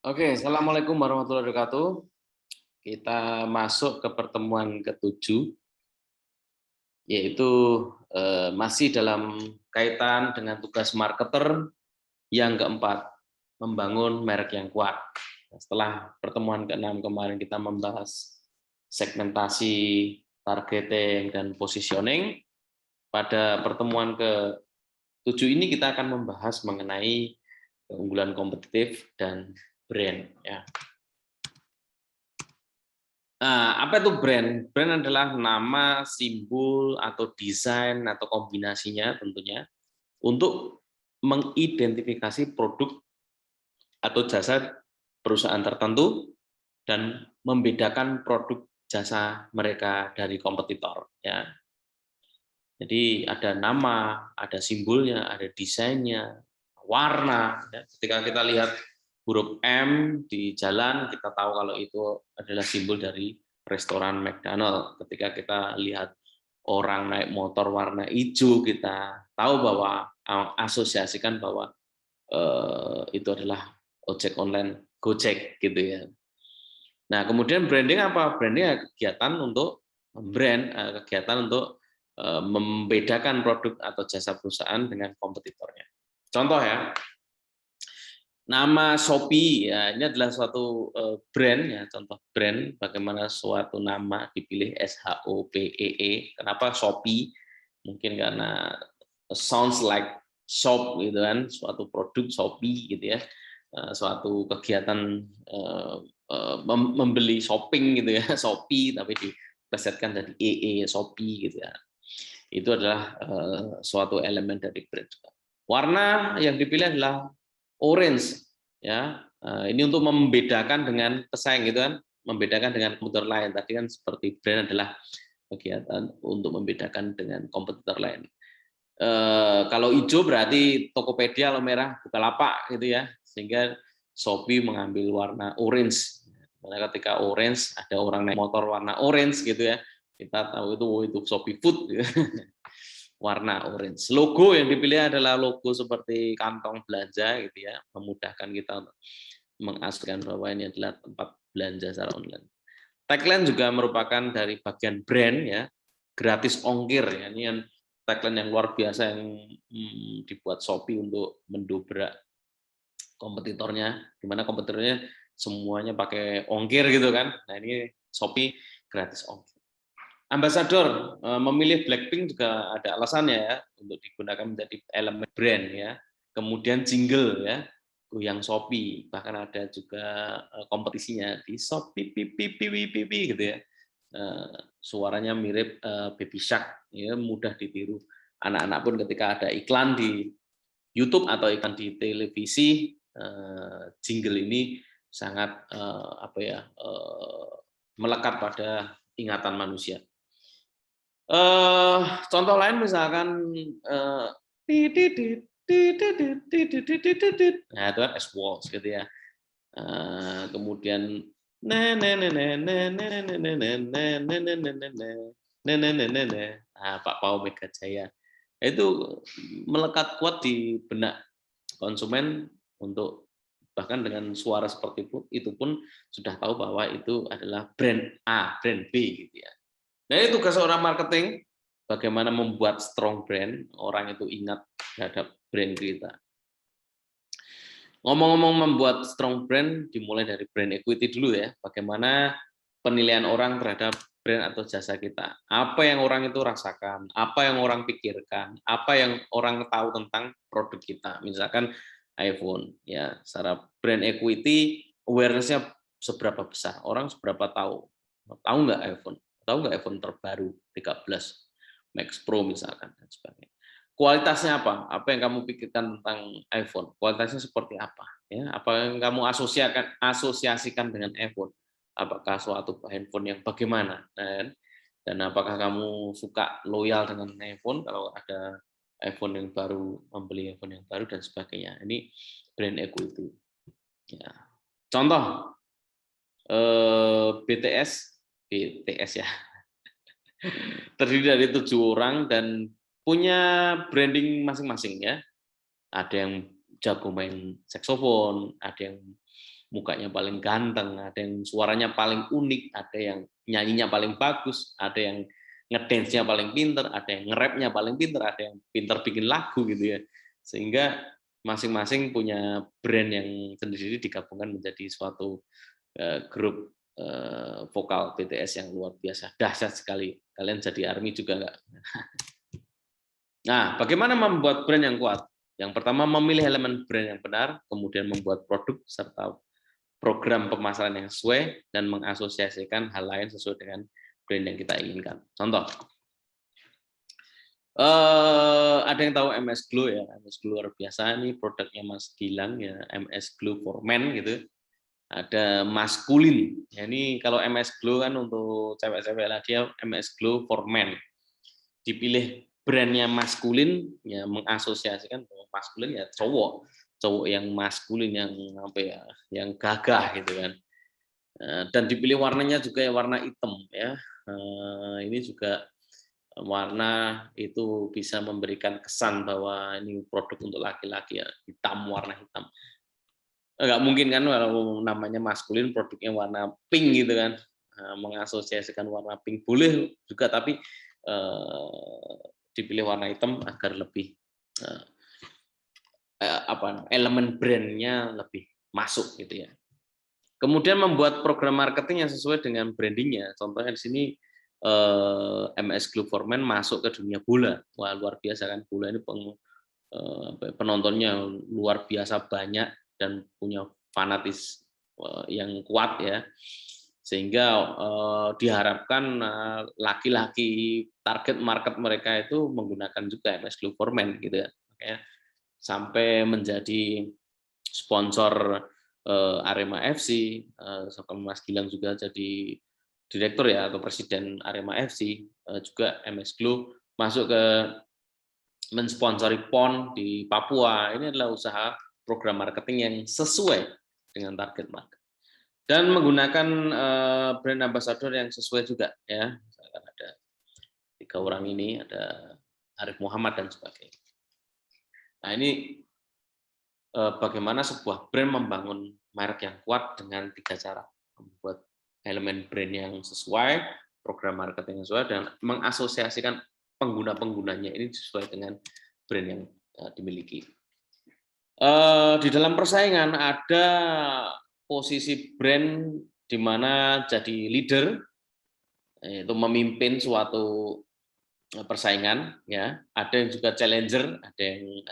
Oke, Assalamualaikum warahmatullahi wabarakatuh. Kita masuk ke pertemuan ke-7, yaitu masih dalam kaitan dengan tugas marketer yang keempat, membangun merek yang kuat. Setelah pertemuan ke-6 kemarin kita membahas segmentasi, targeting, dan positioning, pada pertemuan ke-7 ini kita akan membahas mengenai keunggulan kompetitif dan brand. Ya. Nah, apa itu brand? Brand adalah nama, simbol, atau desain, atau kombinasinya tentunya untuk mengidentifikasi produk atau jasa perusahaan tertentu dan membedakan produk jasa mereka dari kompetitor. Ya. Jadi ada nama, ada simbolnya, ada desainnya, warna. Ya. Ketika kita lihat huruf M di jalan, kita tahu kalau itu adalah simbol dari restoran McDonald. Ketika kita lihat orang naik motor warna hijau, kita tahu bahwa asosiasikan bahwa itu adalah ojek online Gojek gitu ya. Nah, kemudian branding apa? Branding kegiatan untuk kegiatan untuk membedakan produk atau jasa perusahaan dengan kompetitornya. Contoh ya, nama Shopee ya, ini adalah suatu brand ya, contoh brand bagaimana suatu nama dipilih SHOPEE. Kenapa Shopee? Mungkin karena sounds like shop gitu kan, suatu produk Shopee gitu ya. Suatu kegiatan membeli shopping gitu ya, Shopee tapi diplesetkan jadi Shopee gitu ya. Itu adalah suatu elemen dari brand. Warna yang dipilih adalah orange ya. Ini untuk membedakan dengan pesaing gitu kan, membedakan dengan kompetitor lain. Tadi kan seperti brand adalah kegiatan untuk membedakan dengan kompetitor lain. Kalau hijau berarti Tokopedia, kalau merah Bukalapak gitu ya. Sehingga Shopee mengambil warna orange. Karena ketika orange ada orang naik motor warna orange gitu ya. Kita tahu itu Shopee Food gitu. Warna orange. Logo yang dipilih adalah logo seperti kantong belanja gitu ya, memudahkan kita untuk mengasumsikan bahwa ini adalah tempat belanja secara online. Tagline juga merupakan dari bagian brand ya, gratis ongkir ya. Ini yang tagline yang luar biasa yang dibuat Shopee untuk mendobrak kompetitornya, di mana kompetitornya semuanya pakai ongkir gitu kan. Nah, ini Shopee gratis ongkir. Ambasador memilih Blackpink juga ada alasannya ya, untuk digunakan menjadi elemen brand ya. Kemudian jingle ya, goyang Shopee, bahkan ada juga kompetisinya di Shopee pipi pipi pipi gitu ya. Suaranya mirip Baby Shark ya, mudah ditiru. Anak-anak pun ketika ada iklan di YouTube atau iklan di televisi, jingle ini sangat melekat pada ingatan manusia. Contoh lain misalkan nah itu kan S-Walls gitu ya. Kemudian Pak Pau Megajaya itu melekat kuat di benak konsumen untuk bahkan dengan suara seperti itu pun sudah tahu bahwa itu adalah brand A, brand B gitu ya. Nah, itu tugas seorang marketing, bagaimana membuat strong brand, orang itu ingat terhadap brand kita. Ngomong-ngomong membuat strong brand, dimulai dari brand equity dulu ya, bagaimana penilaian orang terhadap brand atau jasa kita. Apa yang orang itu rasakan, apa yang orang pikirkan, apa yang orang tahu tentang produk kita. Misalkan iPhone, ya secara brand equity, awareness-nya seberapa besar, orang seberapa tahu nggak iPhone? Tahu nggak iPhone terbaru 13 Max Pro misalkan dan sebagainya. Kualitasnya apa? Apa yang kamu pikirkan tentang iPhone? Kualitasnya seperti apa? Ya, apa yang kamu asosiasikan dengan iPhone? Apakah suatu handphone yang bagaimana? Dan apakah kamu suka loyal dengan iPhone kalau ada iPhone yang baru, membeli iPhone yang baru dan sebagainya. Ini brand equity. Ya. Contoh BTS ya. Terdiri dari 7 orang dan punya branding masing-masing ya. Ada yang jago main saksofon, ada yang mukanya paling ganteng, ada yang suaranya paling unik, ada yang nyanyinya paling bagus, ada yang ngedance-nya paling pinter, ada yang nge-rap-nya paling pinter, ada yang pinter bikin lagu gitu ya. Sehingga masing-masing punya brand yang sendiri digabungkan menjadi suatu grup vokal BTS yang luar biasa, dahsyat sekali. Kalian jadi ARMY juga enggak? Nah, bagaimana membuat brand yang kuat? Yang pertama, memilih elemen brand yang benar, kemudian membuat produk serta program pemasaran yang sesuai, dan mengasosiasikan hal lain sesuai dengan brand yang kita inginkan. Contoh, ada yang tahu MS Glow ya? MS Glow luar biasa, ini produknya Mas Gilang ya, MS Glow for Men gitu. Ada maskulin, ya, ini kalau MS Glow kan untuk cewek-cewek lah, dia MS Glow for Men. Dipilih brandnya maskulin, ya mengasosiasikan bahwa maskulin ya cowok yang maskulin, yang apa ya, yang gagah gitu kan. Dan dipilih warnanya juga ya warna hitam ya. Ini juga warna itu bisa memberikan kesan bahwa ini produk untuk laki-laki ya, hitam, warna hitam. Enggak mungkin kan kalau namanya maskulin produknya warna pink gitu kan. Mengasosiasikan warna pink boleh juga, tapi dipilih warna hitam agar lebih elemen brandnya lebih masuk gitu ya. Kemudian membuat program marketing yang sesuai dengan brandingnya. Contohnya di sini MS Glow for Men masuk ke dunia bola. Wah, luar biasa kan, bola ini penontonnya luar biasa banyak dan punya fanatis yang kuat ya. Sehingga diharapkan laki-laki target market mereka itu menggunakan juga MS Glow for Men gitu ya. Makanya sampai menjadi sponsor Arema FC, sama Mas Gilang juga jadi direktur ya atau presiden Arema FC, juga MS Glow masuk ke mensponsori PON di Papua. Ini adalah usaha program marketing yang sesuai dengan target market. Dan menggunakan brand ambassador yang sesuai juga ya. Misalkan ada 3 orang ini, ada Arif Muhammad dan sebagainya. Nah, ini bagaimana sebuah brand membangun merek yang kuat dengan 3 cara. Membuat elemen brand yang sesuai, program marketing yang sesuai, dan mengasosiasikan pengguna-penggunanya ini sesuai dengan brand yang dimiliki. Di dalam persaingan ada posisi brand di mana jadi leader, yaitu memimpin suatu persaingan, ya. Ada yang juga challenger, ada yang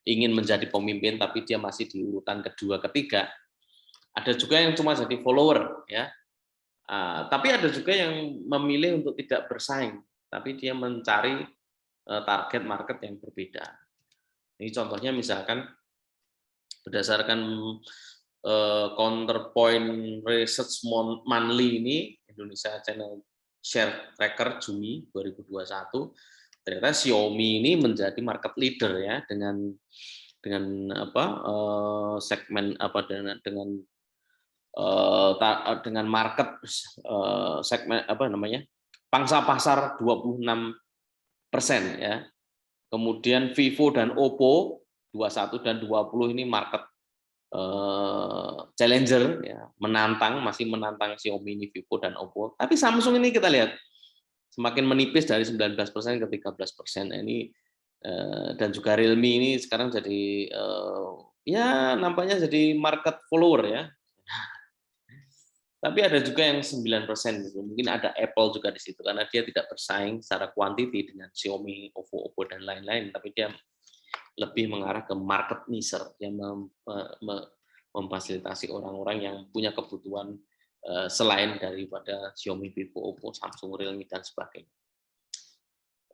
ingin menjadi pemimpin tapi dia masih di urutan kedua, ketiga. Ada juga yang cuma jadi follower, ya. Tapi ada juga yang memilih untuk tidak bersaing, tapi dia mencari target market yang berbeda. Ini contohnya misalkan berdasarkan Counterpoint Research Monthly ini, Indonesia Channel Share Tracker Juni 2021, ternyata Xiaomi ini menjadi market leader ya dengan segmen dengan market segmen pangsa pasar 26% ya. Kemudian Vivo dan Oppo 21 dan 20 ini market challenger ya, masih menantang Xiaomi ini, Vivo dan Oppo. Tapi Samsung ini kita lihat semakin menipis dari 19% ke 13%. Ini dan juga Realme ini sekarang jadi ya nampaknya jadi market follower ya. Tapi ada juga yang 9%, gitu. Mungkin ada Apple juga di situ karena dia tidak bersaing secara kuantiti dengan Xiaomi, Oppo dan lain-lain, tapi dia lebih mengarah ke market niche yang memfasilitasi orang-orang yang punya kebutuhan selain daripada Xiaomi, Vivo, Oppo, Samsung, Realme dan sebagainya.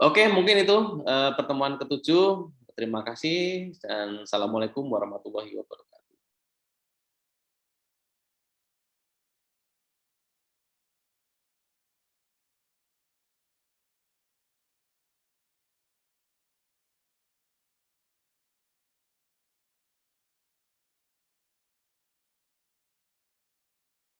Oke, mungkin itu pertemuan ke-7. Terima kasih dan assalamualaikum warahmatullahi wabarakatuh.